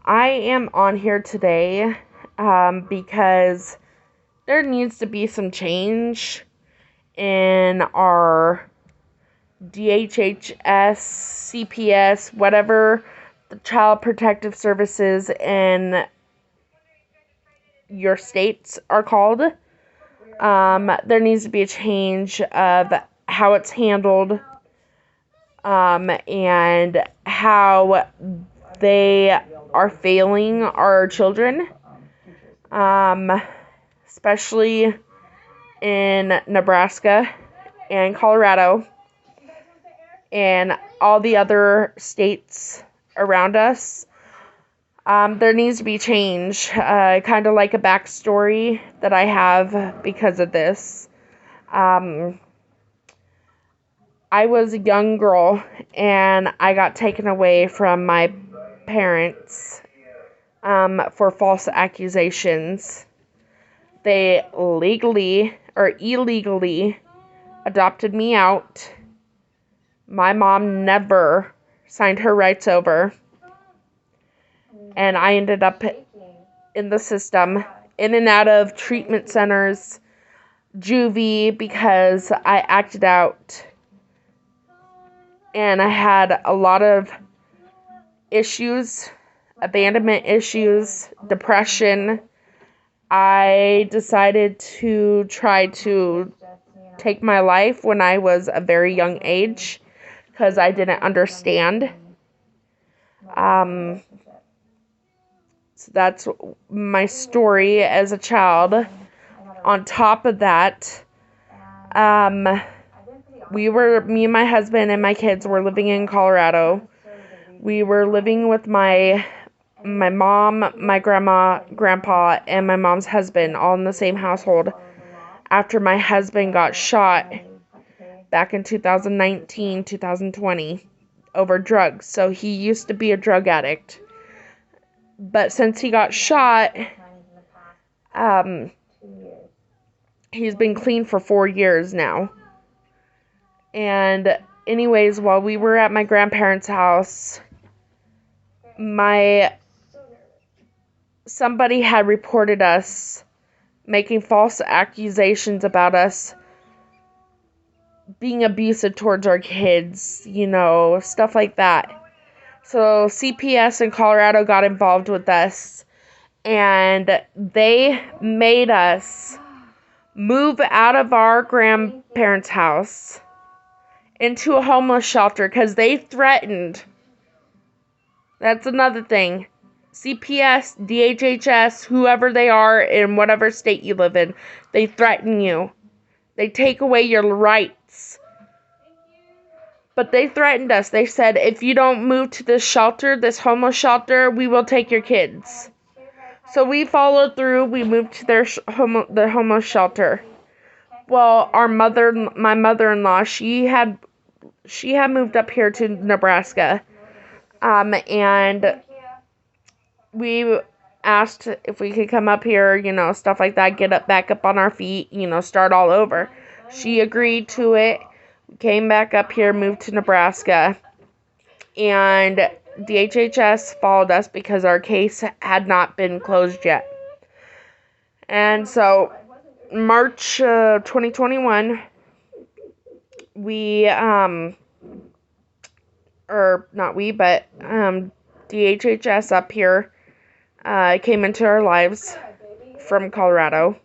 I am on here today because there needs to be some change in our DHHS, CPS, whatever the Child Protective Services in your states are called. There needs to be a change of how it's handled and how they are failing our children, especially in Nebraska and Colorado and all the other states around us. There needs to be change, kind of like a backstory that I have because of this. I was a young girl and I got taken away from my parents for false accusations. They legally or illegally adopted me out. My mom never signed her rights over. And I ended up in the system, in and out of treatment centers, juvie, because I acted out. And I had a lot of issues, abandonment issues, depression. I decided to try to take my life when I was a very young age because I didn't understand. So that's my story as a child. On top of that, me and my husband and my kids were living in Colorado. We were living with my mom, my grandma, grandpa, and my mom's husband all in the same household after my husband got shot back in 2019, 2020 over drugs. So he used to be a drug addict. But since he got shot, he's been clean for 4 years now. And anyways, while we were at my grandparents' house, somebody had reported us making false accusations about us being abusive towards our kids, stuff like that. So CPS in Colorado got involved with us, and they made us move out of our grandparents' house into a homeless shelter because they threatened. That's another thing. CPS, DHHS, whoever they are in whatever state you live in, they threaten you. They take away your rights. But they threatened us. They said, if you don't move to this shelter, this homeless shelter, we will take your kids. So we followed through. We moved to their homeless shelter. Well, my mother-in-law, she had moved up here to Nebraska. And we asked if we could come up here, stuff like that, back up on our feet, start all over. She agreed to it, came back up here, moved to Nebraska, and DHHS followed us because our case had not been closed yet. And so, March 2021, DHHS up here came into our lives from Colorado.